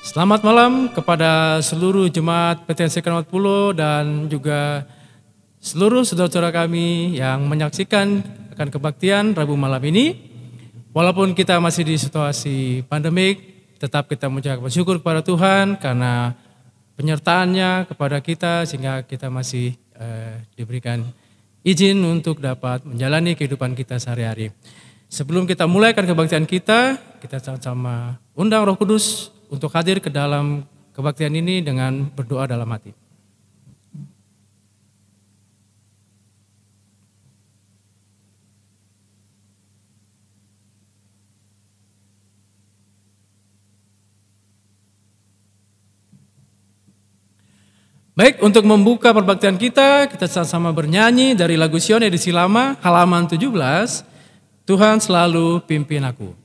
Selamat malam kepada seluruh jemaat PTNC Keramat Pulo dan juga seluruh saudara-saudara kami yang menyaksikan akan kebaktian Rabu malam ini. Walaupun kita masih di situasi pandemik, tetap kita mengucapkan bersyukur kepada Tuhan karena penyertaannya kepada kita sehingga kita masih diberikan izin untuk dapat menjalani kehidupan kita sehari-hari. Sebelum kita mulaikan kebaktian kita sama-sama undang Roh Kudus untuk hadir ke dalam kebaktian ini dengan berdoa dalam hati. Baik, untuk membuka perbaktian kita sama-sama bernyanyi dari lagu Sion edisi lama, halaman 17, Tuhan selalu pimpin aku.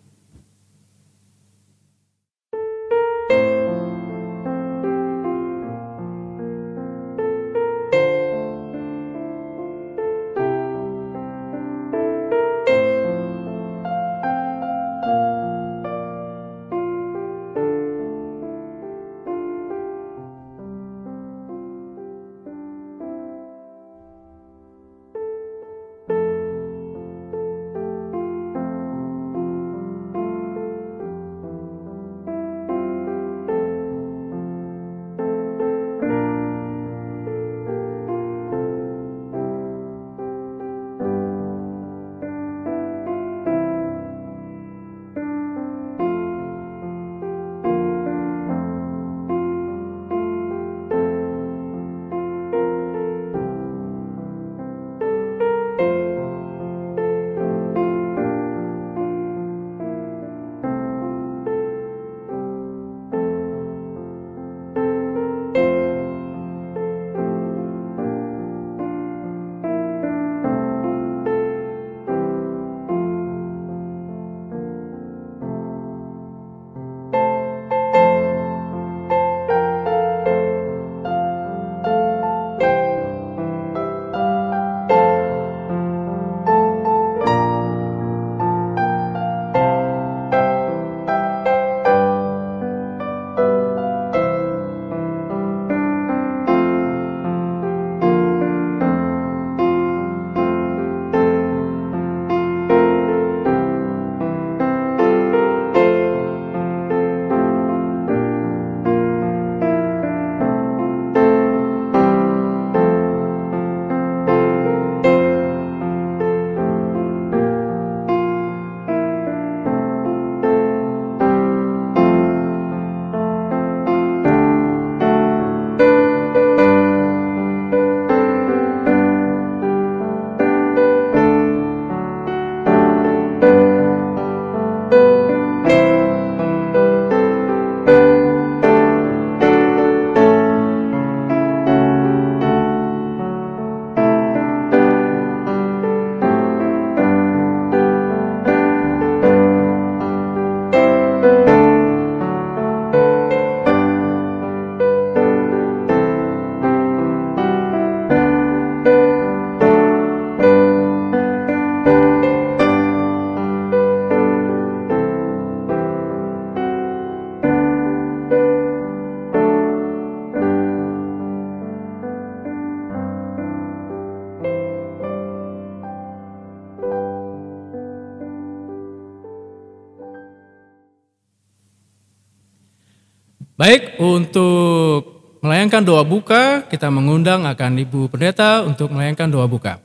Baik, untuk melayangkan doa buka, kita mengundang akan Ibu Pendeta untuk melayangkan doa buka.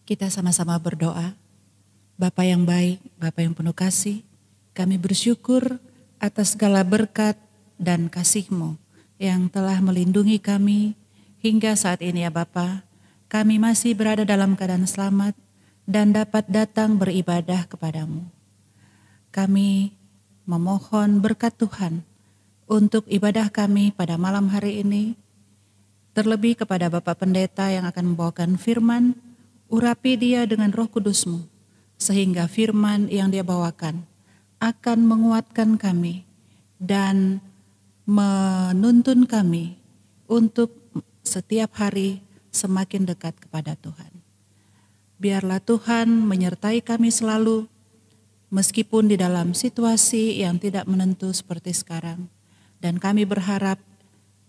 Kita sama-sama berdoa. Bapa yang baik, Bapa yang penuh kasih, kami bersyukur atas segala berkat dan kasih-Mu yang telah melindungi kami hingga saat ini ya Bapa. Kami masih berada dalam keadaan selamat dan dapat datang beribadah kepadamu. Kami memohon berkat Tuhan untuk ibadah kami pada malam hari ini, terlebih kepada Bapak Pendeta yang akan membawakan firman, urapi dia dengan Roh Kudus-Mu, sehingga firman yang dia bawakan akan menguatkan kami dan menuntun kami untuk setiap hari semakin dekat kepada Tuhan. Biarlah Tuhan menyertai kami selalu, meskipun di dalam situasi yang tidak menentu seperti sekarang. Dan kami berharap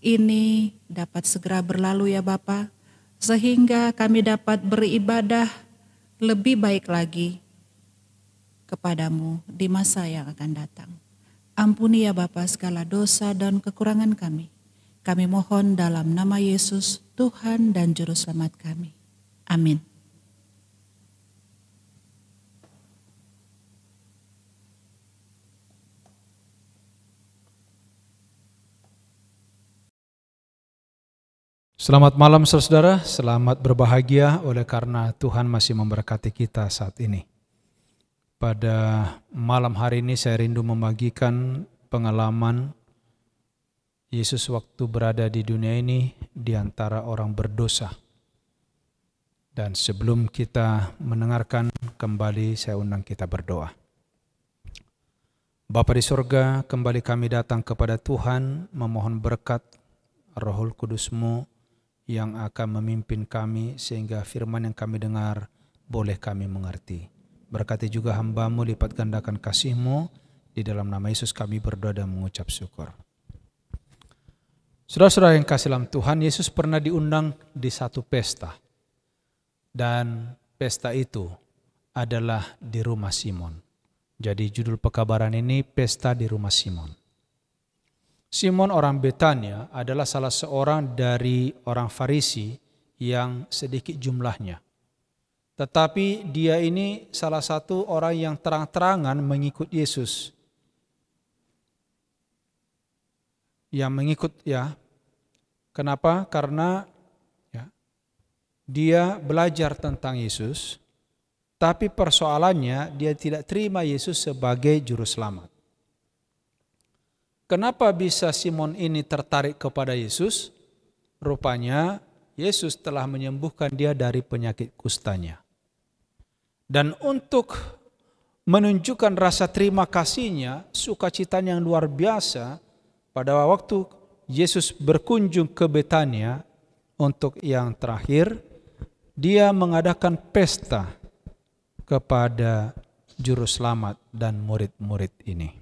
ini dapat segera berlalu ya Bapa, sehingga kami dapat beribadah lebih baik lagi kepadamu di masa yang akan datang. Ampuni ya Bapa segala dosa dan kekurangan kami. Kami mohon dalam nama Yesus, Tuhan dan Juru Selamat kami. Amin. Selamat malam saudara, selamat berbahagia oleh karena Tuhan masih memberkati kita saat ini. Pada malam hari ini saya rindu membagikan pengalaman Yesus waktu berada di dunia ini di antara orang berdosa. Dan sebelum kita mendengarkan kembali, saya undang kita berdoa. Bapa di surga, kembali kami datang kepada Tuhan memohon berkat Roh Kudus-Mu yang akan memimpin kami sehingga firman yang kami dengar boleh kami mengerti. Berkati juga hamba-Mu, lipat gandakan kasih-Mu. Di dalam nama Yesus kami berdoa dan mengucap syukur. Saudara-saudara yang kasih dalam Tuhan, Yesus pernah diundang di satu pesta. Dan pesta itu adalah di rumah Simon. Jadi judul pekabaran ini Pesta di Rumah Simon. Simon orang Betania adalah salah seorang dari orang Farisi yang sedikit jumlahnya. Tetapi dia ini salah satu orang yang terang-terangan mengikut Yesus. Yang mengikut kenapa? Karena dia belajar tentang Yesus, tapi persoalannya dia tidak terima Yesus sebagai juru selamat. Kenapa bisa Simon ini tertarik kepada Yesus? Rupanya Yesus telah menyembuhkan dia dari penyakit kustanya. Dan untuk menunjukkan rasa terima kasihnya, sukacitanya yang luar biasa, pada waktu Yesus berkunjung ke Betania untuk yang terakhir, dia mengadakan pesta kepada juru selamat dan murid-murid ini.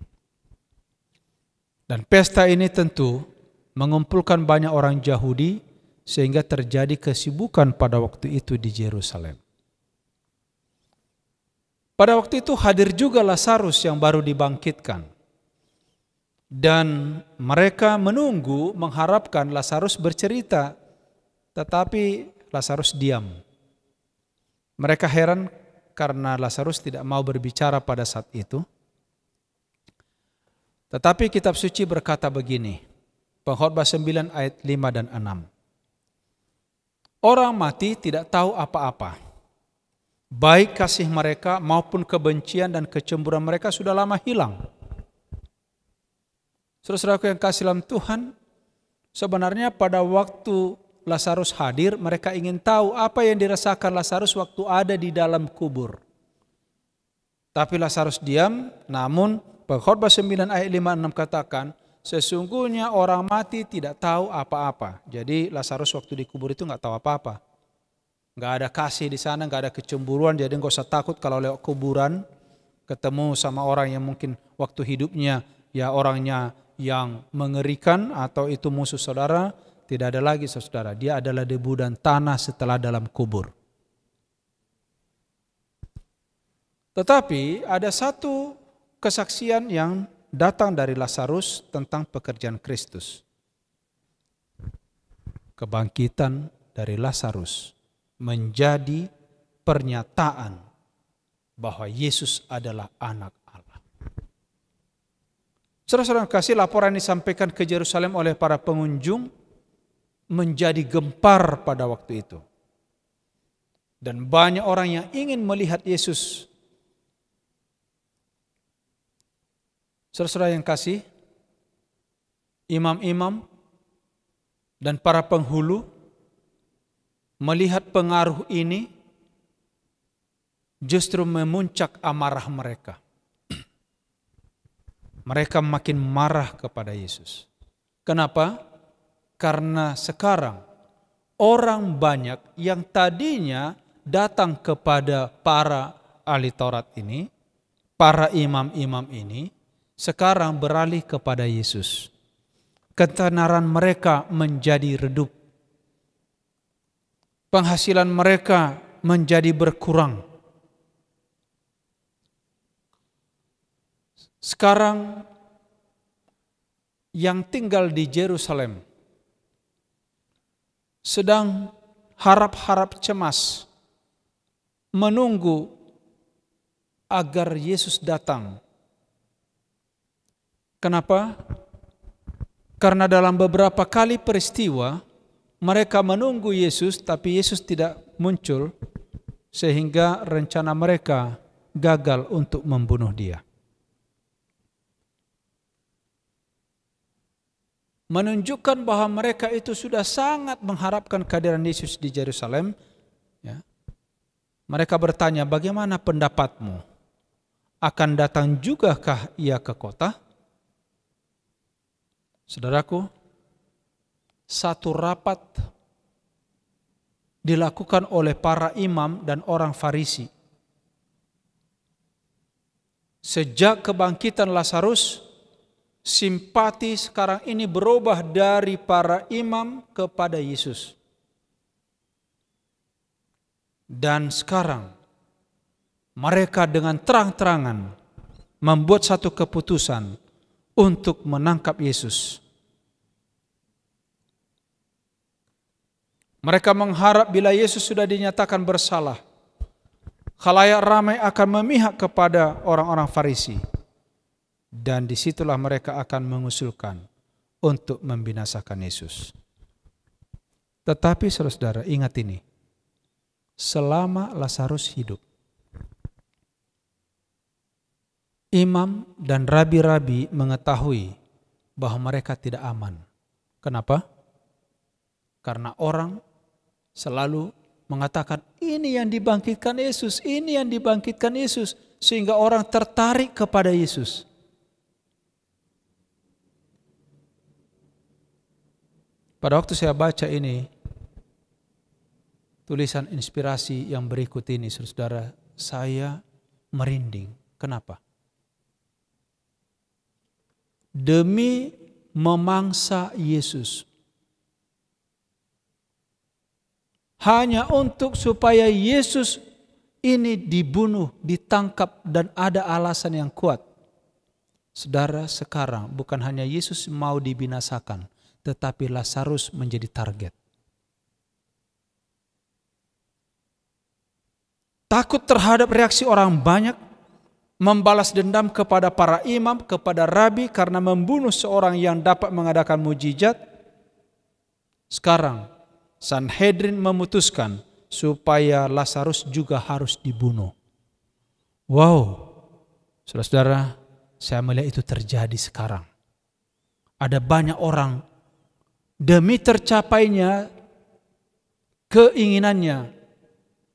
Dan pesta ini tentu mengumpulkan banyak orang Yahudi sehingga terjadi kesibukan pada waktu itu di Yerusalem. Pada waktu itu hadir juga Lazarus yang baru dibangkitkan. Dan mereka menunggu, mengharapkan Lazarus bercerita, tetapi Lazarus diam. Mereka heran karena Lazarus tidak mau berbicara pada saat itu. Tetapi kitab suci berkata begini, Pengkhotbah 9 ayat 5 dan 6. Orang mati tidak tahu apa-apa. Baik kasih mereka maupun kebencian dan kecemburuan mereka sudah lama hilang. Saudara-saudaraku yang kasih dalam Tuhan, sebenarnya pada waktu Lazarus hadir, mereka ingin tahu apa yang dirasakan Lazarus waktu ada di dalam kubur. Tapi Lazarus diam, namun Pengkhotbah 9 ayat 5-6 katakan, sesungguhnya orang mati tidak tahu apa-apa. Jadi Lazarus waktu di kubur itu nggak tahu apa-apa. Nggak ada kasih di sana, nggak ada kecemburuan, jadi nggak usah takut kalau lewat kuburan ketemu sama orang yang mungkin waktu hidupnya ya orangnya yang mengerikan atau itu musuh saudara. Tidak ada lagi saudara, dia adalah debu dan tanah setelah dalam kubur. Tetapi ada satu kesaksian yang datang dari Lazarus tentang pekerjaan Kristus. Kebangkitan dari Lazarus menjadi pernyataan bahwa Yesus adalah anak Allah. Saudara-saudara kasih, laporan disampaikan ke Yerusalem oleh para pengunjung menjadi gempar pada waktu itu. Dan banyak orang yang ingin melihat Yesus. Saudara-saudara yang kasih, imam-imam dan para penghulu melihat pengaruh ini justru memuncak amarah mereka. Mereka makin marah kepada Yesus. Kenapa? Karena sekarang orang banyak yang tadinya datang kepada para ahli Taurat ini, para imam-imam ini sekarang beralih kepada Yesus. Ketenaran mereka menjadi redup. Penghasilan mereka menjadi berkurang. Sekarang yang tinggal di Yerusalem sedang harap-harap cemas menunggu agar Yesus datang. Kenapa? Karena dalam beberapa kali peristiwa mereka menunggu Yesus tapi Yesus tidak muncul, sehingga rencana mereka gagal untuk membunuh dia. Menunjukkan bahwa mereka itu sudah sangat mengharapkan kehadiran Yesus di Yerusalem. Ya. Mereka bertanya, bagaimana pendapatmu? Akan datang jugakah ia ke kota? Saudaraku, satu rapat dilakukan oleh para imam dan orang Farisi. Sejak kebangkitan Lazarus, simpati sekarang ini berubah dari para imam kepada Yesus. Dan sekarang mereka dengan terang-terangan membuat satu keputusan untuk menangkap Yesus. Mereka mengharap bila Yesus sudah dinyatakan bersalah, khalayak ramai akan memihak kepada orang-orang Farisi. Dan disitulah mereka akan mengusulkan untuk membinasakan Yesus. Tetapi saudara-saudara, ingat ini. Selama Lazarus hidup, imam dan rabi-rabi mengetahui bahwa mereka tidak aman. Kenapa? Karena orang selalu mengatakan, ini yang dibangkitkan Yesus, ini yang dibangkitkan Yesus. Sehingga orang tertarik kepada Yesus. Pada waktu saya baca ini, tulisan inspirasi yang berikut ini, saudara, saya merinding. Kenapa? Demi memangsa Yesus. Hanya untuk supaya Yesus ini dibunuh, ditangkap, dan ada alasan yang kuat. Saudara, sekarang bukan hanya Yesus mau dibinasakan, tetapi Lazarus menjadi target. Takut terhadap reaksi orang banyak, membalas dendam kepada para imam, kepada rabi karena membunuh seorang yang dapat mengadakan mujizat. Sekarang Sanhedrin memutuskan supaya Lazarus juga harus dibunuh. Wow, saudara-saudara, saya melihat itu terjadi sekarang. Ada banyak orang demi tercapainya keinginannya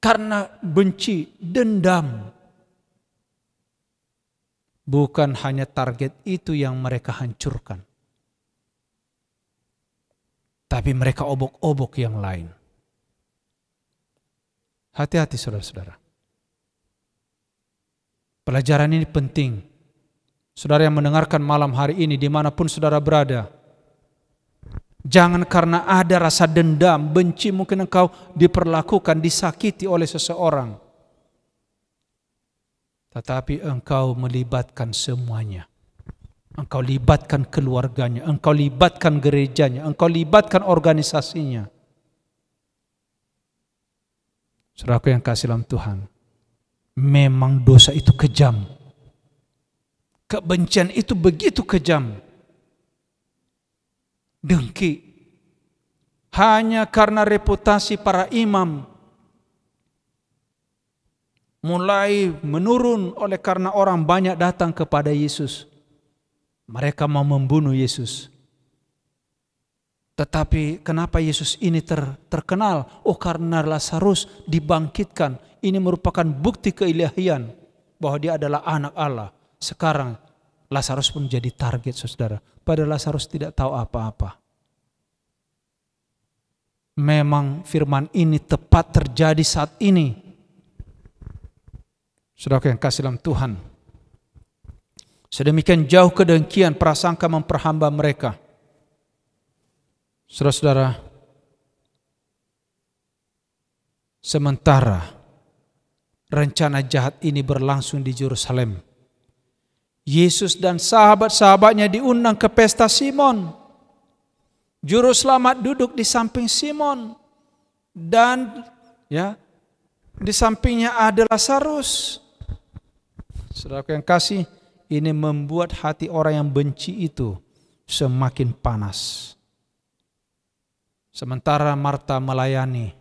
karena benci, dendam. Bukan hanya target itu yang mereka hancurkan, tapi mereka obok-obok yang lain. Hati-hati saudara-saudara. Pelajaran ini penting. Saudara yang mendengarkan malam hari ini dimanapun saudara berada, jangan karena ada rasa dendam, benci, mungkin engkau diperlakukan, disakiti oleh seseorang, tetapi engkau melibatkan semuanya. Engkau libatkan keluarganya, engkau libatkan gerejanya, engkau libatkan organisasinya. Saudaraku yang kasih dalam Tuhan, memang dosa itu kejam. Kebencian itu begitu kejam. Dengki. Hanya karena reputasi para imam mulai menurun oleh karena orang banyak datang kepada Yesus. Mereka mau membunuh Yesus. Tetapi kenapa Yesus ini terkenal? Oh, karena Lazarus dibangkitkan. Ini merupakan bukti keilahian bahwa dia adalah anak Allah. Sekarang Lazarus pun jadi target, saudara. Padahal Lazarus tidak tahu apa-apa. Memang firman ini tepat terjadi saat ini. Saudara yang kasih dalam Tuhan, Sedemikian jauh kedengkian, prasangka memperhamba mereka. Saudara-saudara, sementara rencana jahat ini berlangsung di Yerusalem, Yesus dan sahabat-sahabatnya diundang ke pesta Simon. Juru selamat duduk di samping Simon, dan di sampingnya ada Lazarus. Saudara yang kasih, ini membuat hati orang yang benci itu semakin panas. Sementara Marta melayani,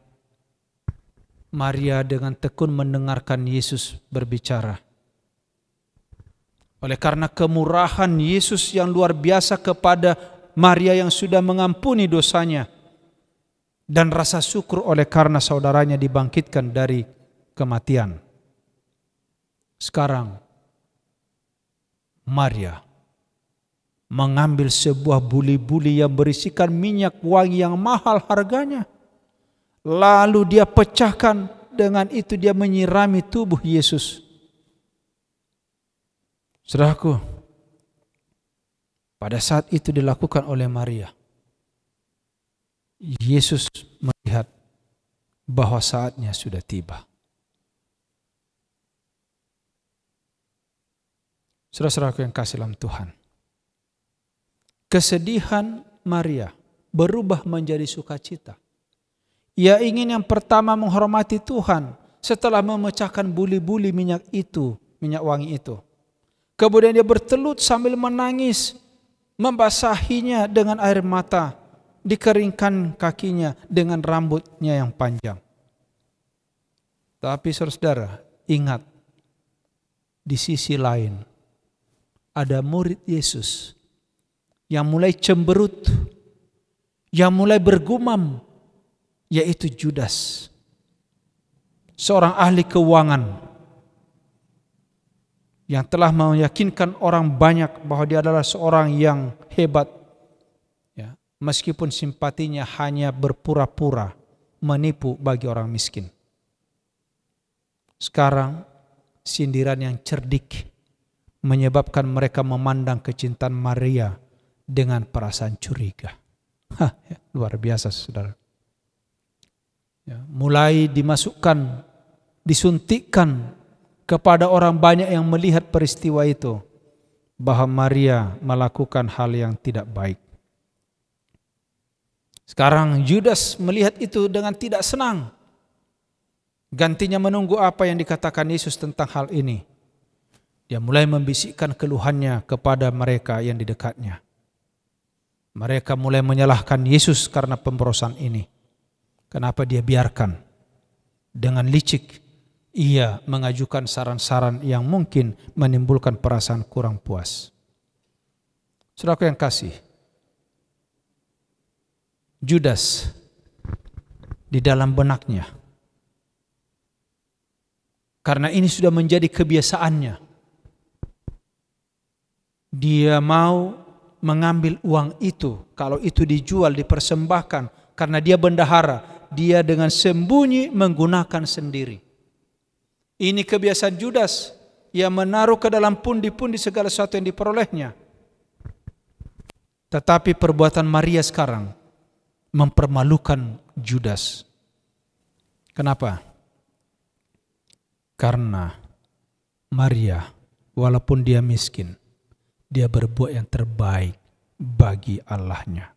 Maria dengan tekun mendengarkan Yesus berbicara. Oleh karena kemurahan Yesus yang luar biasa kepada Maria yang sudah mengampuni dosanya, dan rasa syukur oleh karena saudaranya dibangkitkan dari kematian. Sekarang Maria mengambil sebuah buli-buli yang berisikan minyak wangi yang mahal harganya. Lalu dia pecahkan, dengan itu dia menyirami tubuh Yesus. Saudaraku, pada saat itu dilakukan oleh Maria, Yesus melihat bahwa saatnya sudah tiba. Saudara-saudaraku yang kasih dalam Tuhan, kesedihan Maria berubah menjadi sukacita. Ia ingin yang pertama menghormati Tuhan setelah memecahkan buli-buli minyak wangi itu. Kemudian dia bertelut sambil menangis, membasahinya dengan air mata, dikeringkan kakinya dengan rambutnya yang panjang. Tapi saudara-saudara, ingat, di sisi lain ada murid Yesus yang mulai cemberut, yang mulai bergumam, yaitu Judas, seorang ahli keuangan yang telah meyakinkan orang banyak bahwa dia adalah seorang yang hebat, meskipun simpatinya hanya berpura-pura menipu bagi orang miskin. Sekarang sindiran yang cerdik menyebabkan mereka memandang kecintaan Maria dengan perasaan curiga. Luar biasa, saudara. Mulai disuntikkan kepada orang banyak yang melihat peristiwa itu, bahwa Maria melakukan hal yang tidak baik. Sekarang Judas melihat itu dengan tidak senang. Gantinya menunggu apa yang dikatakan Yesus tentang hal ini. Dia mulai membisikkan keluhannya kepada mereka yang di dekatnya. Mereka mulai menyalahkan Yesus karena pemborosan ini. Kenapa dia biarkan? Dengan licik ia mengajukan saran-saran yang mungkin menimbulkan perasaan kurang puas. Saudaraku yang kasih, Judas di dalam benaknya, karena ini sudah menjadi kebiasaannya, dia mau mengambil uang itu. Kalau itu dijual, dipersembahkan, karena dia bendahara, dia dengan sembunyi menggunakan sendiri. Ini kebiasaan Judas yang menaruh ke dalam pundi-pundi segala sesuatu yang diperolehnya. Tetapi perbuatan Maria sekarang mempermalukan Judas. Kenapa? Karena Maria, walaupun dia miskin, dia berbuat yang terbaik bagi Allahnya.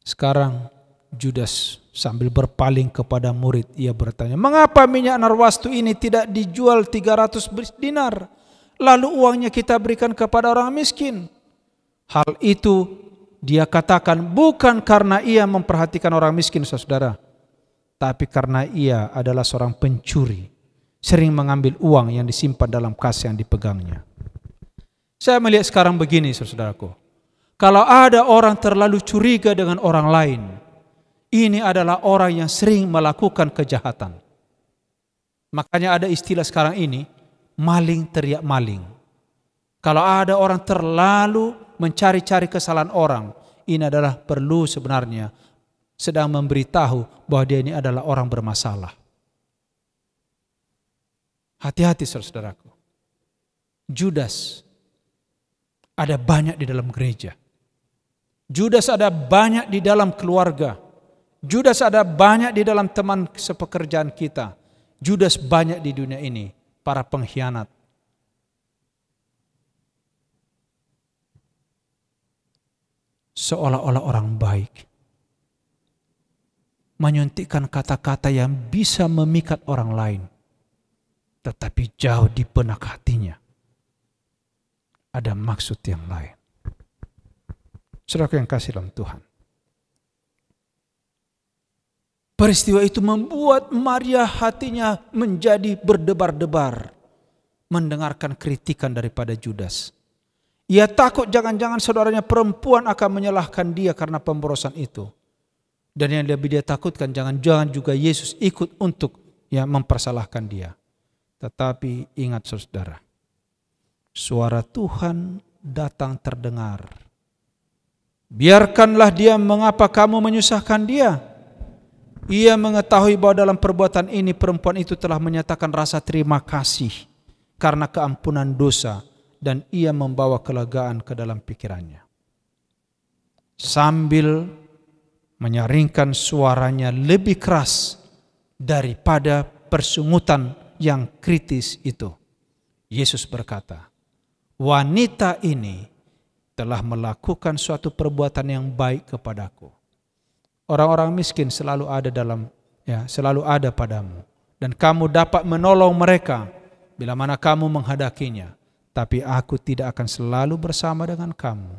Sekarang Judas sambil berpaling kepada murid, ia bertanya, mengapa minyak narwastu ini tidak dijual 300 dinar, lalu uangnya kita berikan kepada orang miskin? Hal itu dia katakan bukan karena ia memperhatikan orang miskin, saudara, tapi karena ia adalah seorang pencuri, sering mengambil uang yang disimpan dalam kas yang dipegangnya. Saya melihat sekarang begini, saudaraku, kalau ada orang terlalu curiga dengan orang lain, ini adalah orang yang sering melakukan kejahatan. Makanya ada istilah sekarang ini, maling teriak maling. Kalau ada orang terlalu mencari-cari kesalahan orang, ini adalah perlu sebenarnya sedang memberitahu bahwa dia ini adalah orang bermasalah. Hati-hati, saudaraku. Judas ada banyak di dalam gereja. Judas ada banyak di dalam keluarga. Judas ada banyak di dalam teman sepekerjaan kita. Judas banyak di dunia ini, para pengkhianat. Seolah-olah orang baik, menyuntikkan kata-kata yang bisa memikat orang lain, tetapi jauh di benak hatinya ada maksud yang lain. Saudara yang kasih dalam Tuhan, peristiwa itu membuat Maria hatinya menjadi berdebar-debar mendengarkan kritikan daripada Judas. Ia takut jangan-jangan saudaranya perempuan akan menyalahkan dia karena pemborosan itu. Dan yang lebih dia takutkan jangan-jangan juga Yesus ikut untuk mempersalahkan dia. Tetapi ingat saudara, suara Tuhan datang terdengar. Biarkanlah dia, mengapa kamu menyusahkan dia? Ia mengetahui bahwa dalam perbuatan ini perempuan itu telah menyatakan rasa terima kasih karena keampunan dosa, dan ia membawa kelegaan ke dalam pikirannya. Sambil menyaringkan suaranya lebih keras daripada persungutan yang kritis itu, Yesus berkata, wanita ini telah melakukan suatu perbuatan yang baik kepadaku. Orang-orang miskin selalu ada padamu, dan kamu dapat menolong mereka bila mana kamu menghadapinya. Tapi aku tidak akan selalu bersama dengan kamu.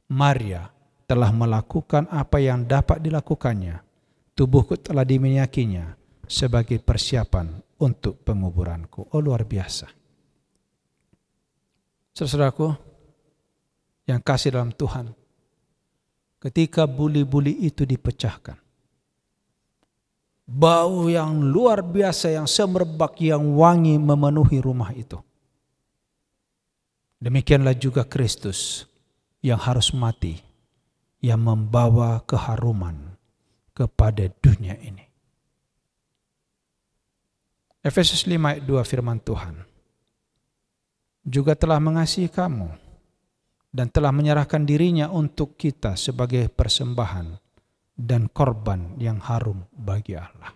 Maria telah melakukan apa yang dapat dilakukannya. Tubuhku telah diminyakinya sebagai persiapan untuk penguburanku. Oh, luar biasa. Saudaraku yang kasih dalam Tuhan, ketika buli-buli itu dipecahkan, bau yang luar biasa, yang semerbak, yang wangi memenuhi rumah itu. Demikianlah juga Kristus yang harus mati, yang membawa keharuman kepada dunia ini. Efesus 5 ayat 2 firman Tuhan, juga telah mengasihi kamu dan telah menyerahkan dirinya untuk kita sebagai persembahan dan korban yang harum bagi Allah.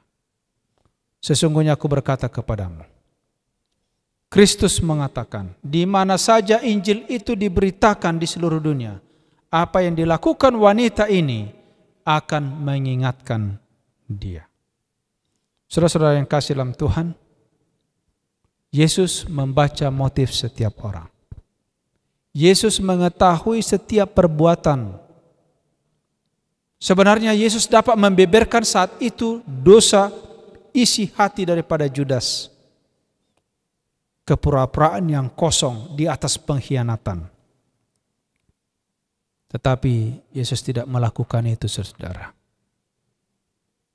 Sesungguhnya aku berkata kepadamu, Kristus mengatakan, di mana saja Injil itu diberitakan di seluruh dunia, apa yang dilakukan wanita ini akan mengingatkan dia. Saudara-saudara yang kasih dalam Tuhan, Yesus membaca motif setiap orang. Yesus mengetahui setiap perbuatan. Sebenarnya Yesus dapat membeberkan saat itu dosa isi hati daripada Judas. Kepura-puraan yang kosong di atas pengkhianatan. Tetapi Yesus tidak melakukan itu, saudara.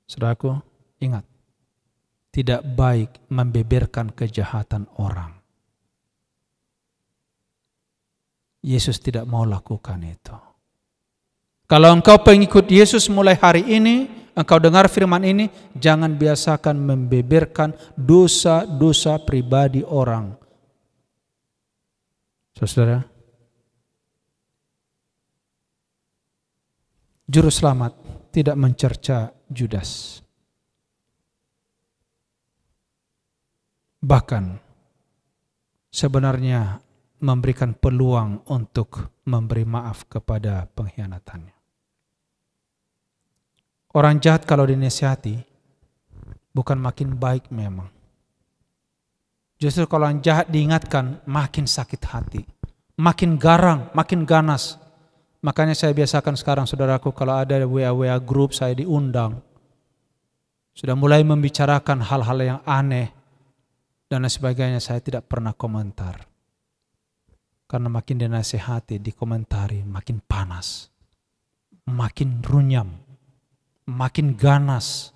Saudaraku, ingat, tidak baik membeberkan kejahatan orang. Yesus tidak mau lakukan itu. Kalau engkau pengikut Yesus mulai hari ini, engkau dengar firman ini, jangan biasakan membeberkan dosa-dosa pribadi orang. Saudara, Juru Selamat tidak mencerca Judas. Bahkan sebenarnya memberikan peluang untuk memberi maaf kepada pengkhianatannya. Orang jahat kalau dinasihati bukan makin baik memang. Justru kalau orang jahat diingatkan makin sakit hati, makin garang, makin ganas. Makanya saya biasakan sekarang saudaraku, kalau ada WA group saya diundang. Sudah mulai membicarakan hal-hal yang aneh dan sebagainya, saya tidak pernah komentar. Karena makin dinasihati, dikomentari, makin panas, makin runyam, makin ganas.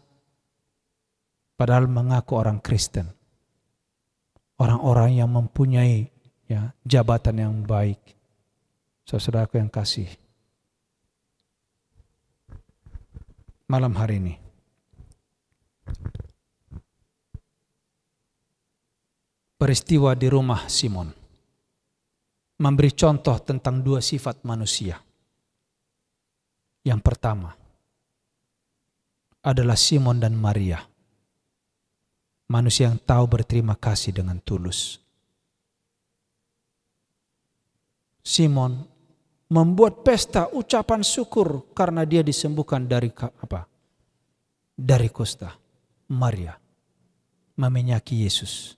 Padahal mengaku orang Kristen, orang-orang yang mempunyai jabatan yang baik. Saudaraku yang kasih, malam hari ini peristiwa di rumah Simon memberi contoh tentang dua sifat manusia. Yang pertama adalah Simon dan Maria. Manusia yang tahu berterima kasih dengan tulus. Simon membuat pesta ucapan syukur karena dia disembuhkan dari kusta. Maria memenyaki Yesus,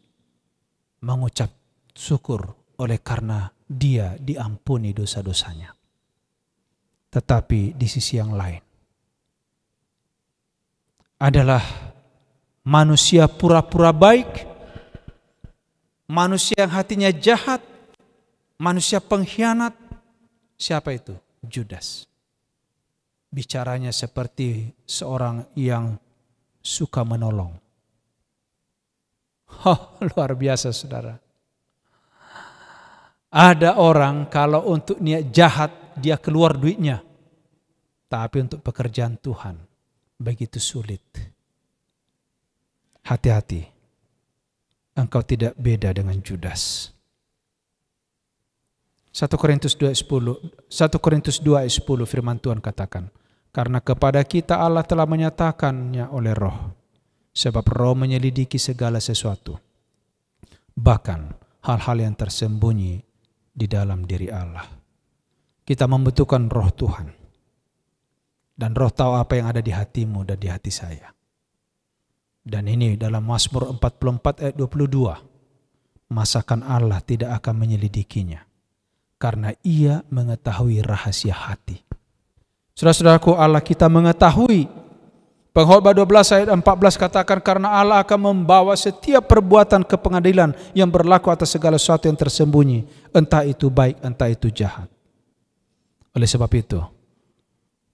mengucap syukur oleh karena dia diampuni dosa-dosanya. Tetapi di sisi yang lain adalah manusia pura-pura baik, manusia yang hatinya jahat, manusia pengkhianat. Siapa itu? Judas. Bicaranya seperti seorang yang suka menolong. Luar biasa saudara. Ada orang kalau untuk niat jahat dia keluar duitnya. Tapi untuk pekerjaan Tuhan begitu sulit. Hati-hati. Engkau tidak beda dengan Judas. 1 Korintus 2:10 firman Tuhan katakan, karena kepada kita Allah telah menyatakannya oleh Roh, sebab Roh menyelidiki segala sesuatu, bahkan hal-hal yang tersembunyi di dalam diri Allah. Kita membutuhkan Roh Tuhan, dan Roh tahu apa yang ada di hatimu dan di hati saya. Dan ini dalam Mazmur 44 ayat 22, masakan Allah tidak akan menyelidikinya, karena ia mengetahui rahasia hati. Saudara-saudaraku, Allah kita mengetahui. Pengkhotbah 12 ayat 14 katakan, karena Allah akan membawa setiap perbuatan ke pengadilan yang berlaku atas segala sesuatu yang tersembunyi, entah itu baik, entah itu jahat. Oleh sebab itu,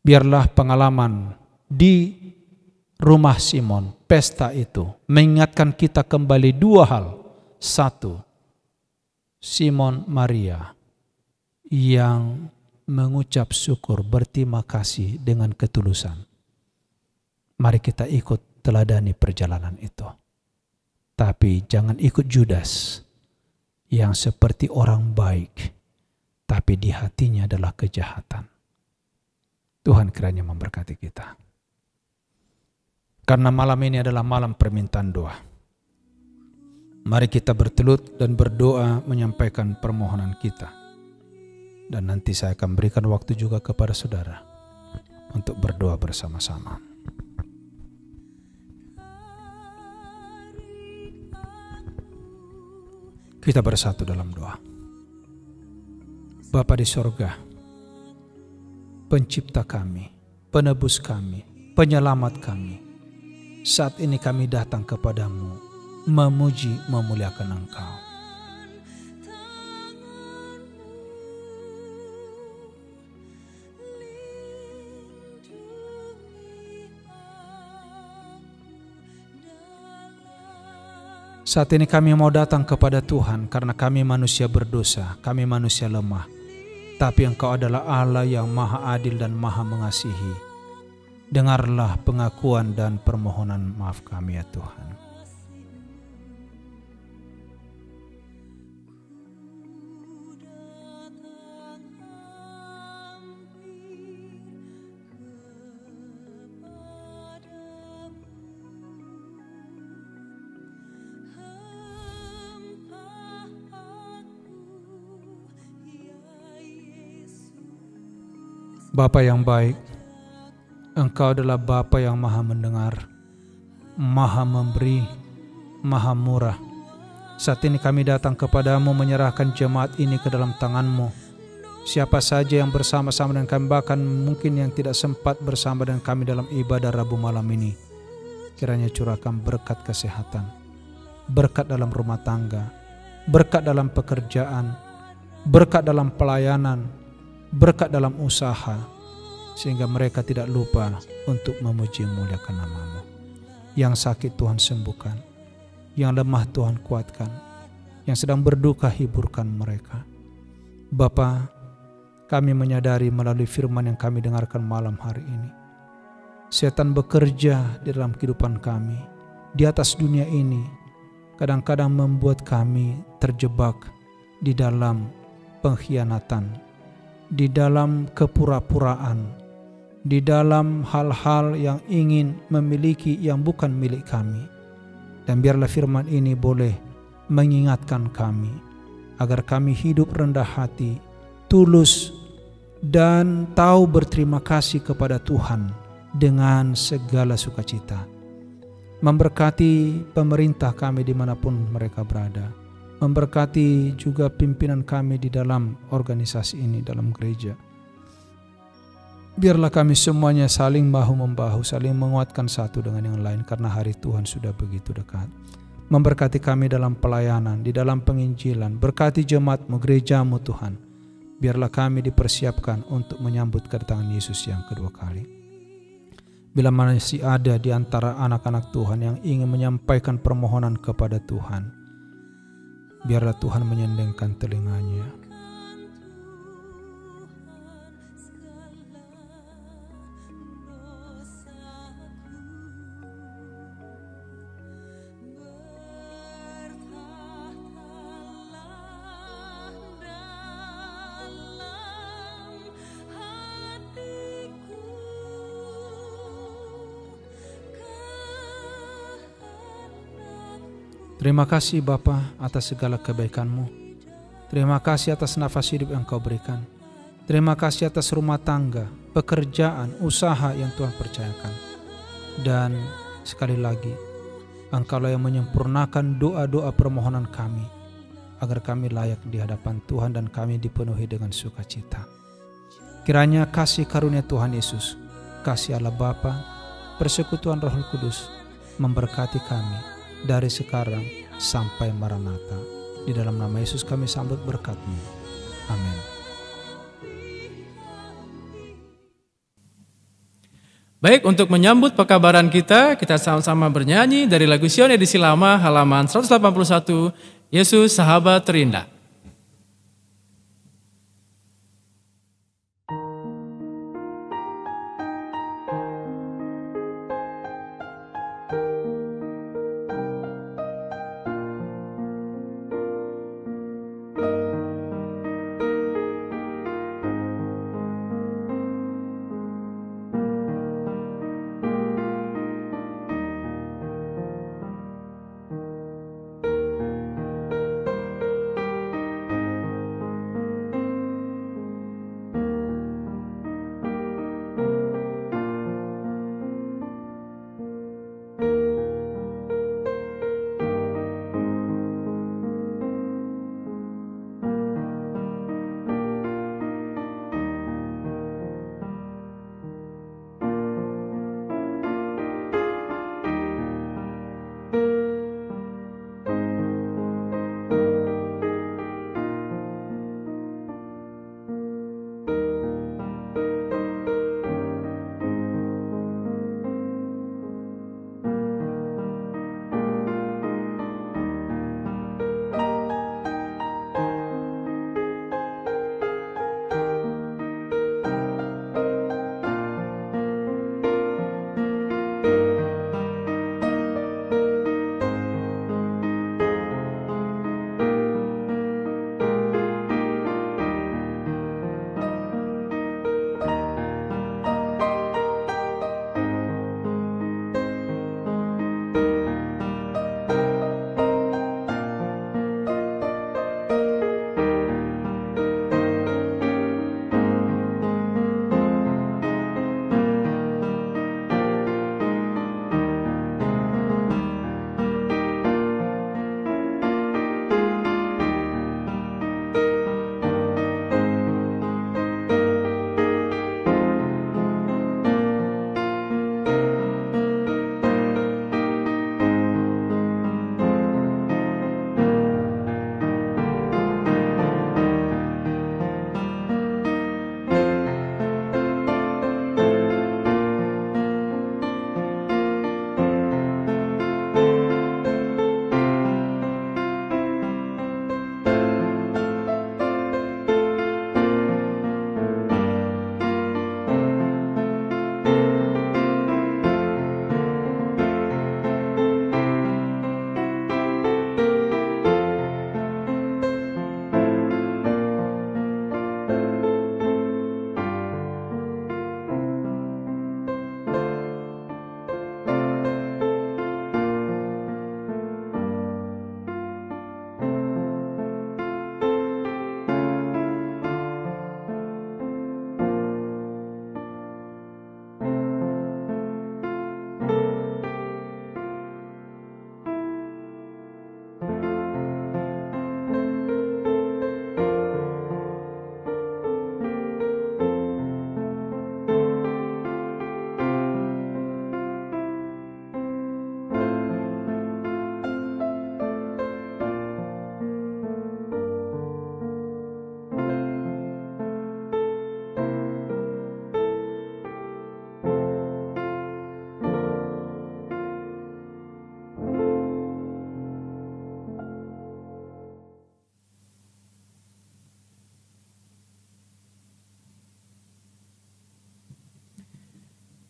biarlah pengalaman di rumah Simon, pesta itu, mengingatkan kita kembali dua hal. Satu, Simon Maria yang mengucap syukur, berterima kasih dengan ketulusan. Mari kita ikut teladani perjalanan itu. Tapi jangan ikut Judas yang seperti orang baik, tapi di hatinya adalah kejahatan. Tuhan kiranya memberkati kita. Karena malam ini adalah malam permintaan doa. Mari kita bertelut dan berdoa menyampaikan permohonan kita. Dan nanti saya akan berikan waktu juga kepada saudara untuk berdoa bersama-sama. Kita bersatu dalam doa. Bapa di sorga, pencipta kami, penebus kami, penyelamat kami, saat ini kami datang kepadamu, memuji, memuliakan Engkau. Saat ini kami mau datang kepada Tuhan karena kami manusia berdosa, kami manusia lemah. Tapi Engkau adalah Allah yang maha adil dan maha mengasihi. Dengarlah pengakuan dan permohonan maaf kami ya Tuhan. Bapa yang baik, Engkau adalah Bapa yang maha mendengar, maha memberi, maha murah. Saat ini kami datang kepadamu menyerahkan jemaat ini ke dalam tangan-Mu. Siapa saja yang bersama-sama dengan kami, bahkan mungkin yang tidak sempat bersama dengan kami dalam ibadah Rabu malam ini, kiranya curahkan berkat kesehatan, berkat dalam rumah tangga, berkat dalam pekerjaan, berkat dalam pelayanan, berkat dalam usaha, sehingga mereka tidak lupa untuk memuji muliakan nama-Mu. Yang sakit Tuhan sembuhkan, yang lemah Tuhan kuatkan, yang sedang berduka hiburkan mereka. Bapa, kami menyadari melalui firman yang kami dengarkan malam hari ini, setan bekerja di dalam kehidupan kami, di atas dunia ini, kadang-kadang membuat kami terjebak di dalam pengkhianatan, di dalam kepura-puraan, di dalam hal-hal yang ingin memiliki yang bukan milik kami. Dan biarlah firman ini boleh mengingatkan kami agar kami hidup rendah hati, tulus, dan tahu berterima kasih kepada Tuhan dengan segala sukacita. Memberkati pemerintah kami dimanapun mereka berada. Memberkati juga pimpinan kami di dalam organisasi ini, dalam gereja. Biarlah kami semuanya saling bahu-membahu, saling menguatkan satu dengan yang lain, karena hari Tuhan sudah begitu dekat. Memberkati kami dalam pelayanan, di dalam penginjilan. Berkati jemaat-Mu, gereja-Mu Tuhan. Biarlah kami dipersiapkan untuk menyambut kedatangan Yesus yang kedua kali. Bila masih ada di antara anak-anak Tuhan yang ingin menyampaikan permohonan kepada Tuhan, biarlah Tuhan menyendengkan telinganya. Terima kasih Bapa atas segala kebaikan-Mu. Terima kasih atas nafas hidup yang Kau berikan. Terima kasih atas rumah tangga, pekerjaan, usaha yang Tuhan percayakan. Dan sekali lagi, Engkaulah yang menyempurnakan doa-doa permohonan kami, agar kami layak di hadapan Tuhan dan kami dipenuhi dengan sukacita. Kiranya kasih karunia Tuhan Yesus, kasih Allah Bapa, persekutuan Roh Kudus memberkati kami dari sekarang sampai Maranatha. Di dalam nama Yesus kami sambut berkat-Mu. Amin. Baik, untuk menyambut pekabaran kita sama-sama bernyanyi dari lagu Sion edisi lama halaman 181, Yesus Sahabat Terindah.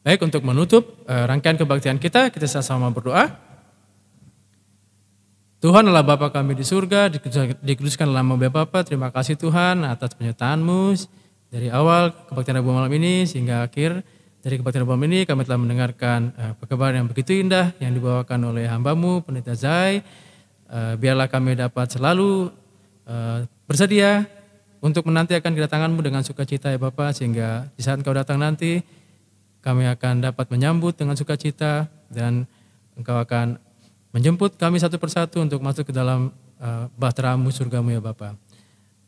Baik, untuk menutup rangkaian kebaktian kita sama-sama berdoa. Tuhan adalah Bapa kami di surga, dikuduskan nama Bapa. Terima kasih Tuhan atas penyertaan-Mu dari awal kebaktian Rabu malam ini sehingga akhir. Dari kebaktian Rabu malam ini kami telah mendengarkan perkabaran yang begitu indah yang dibawakan oleh hamba-Mu, Pendeta Zai. Biarlah kami dapat selalu bersedia untuk menantikan kedatangan-Mu dengan sukacita ya Bapa, sehingga di saat Engkau datang nanti kami akan dapat menyambut dengan sukacita dan Engkau akan menjemput kami satu persatu untuk masuk ke dalam bahtera-Mu, surga-Mu ya Bapa.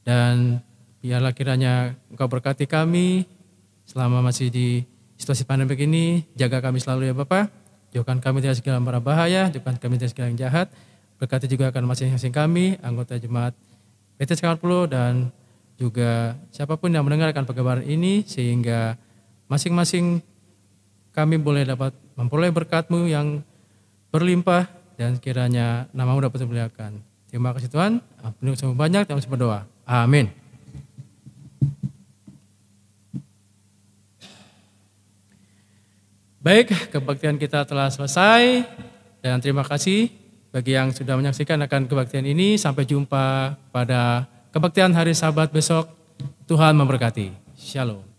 Dan biarlah kiranya Engkau berkati kami selama masih di situasi pandemi ini, jaga kami selalu ya Bapa. Jauhkan kami dari segala mara bahaya, jauhkan kami dari segala yang jahat. Berkati juga akan masing-masing kami, anggota jemaat PTSK 40 dan juga siapapun yang mendengarkan perkabaran ini, sehingga masing-masing kami boleh dapat memperoleh berkat-Mu yang berlimpah dan kiranya nama-Mu dapat dimuliakan. Terima kasih Tuhan, ampuni semua banyak, kami berdoa. Amin. Baik, kebaktian kita telah selesai dan terima kasih bagi yang sudah menyaksikan akan kebaktian ini. Sampai jumpa pada kebaktian hari Sabat besok. Tuhan memberkati. Shalom.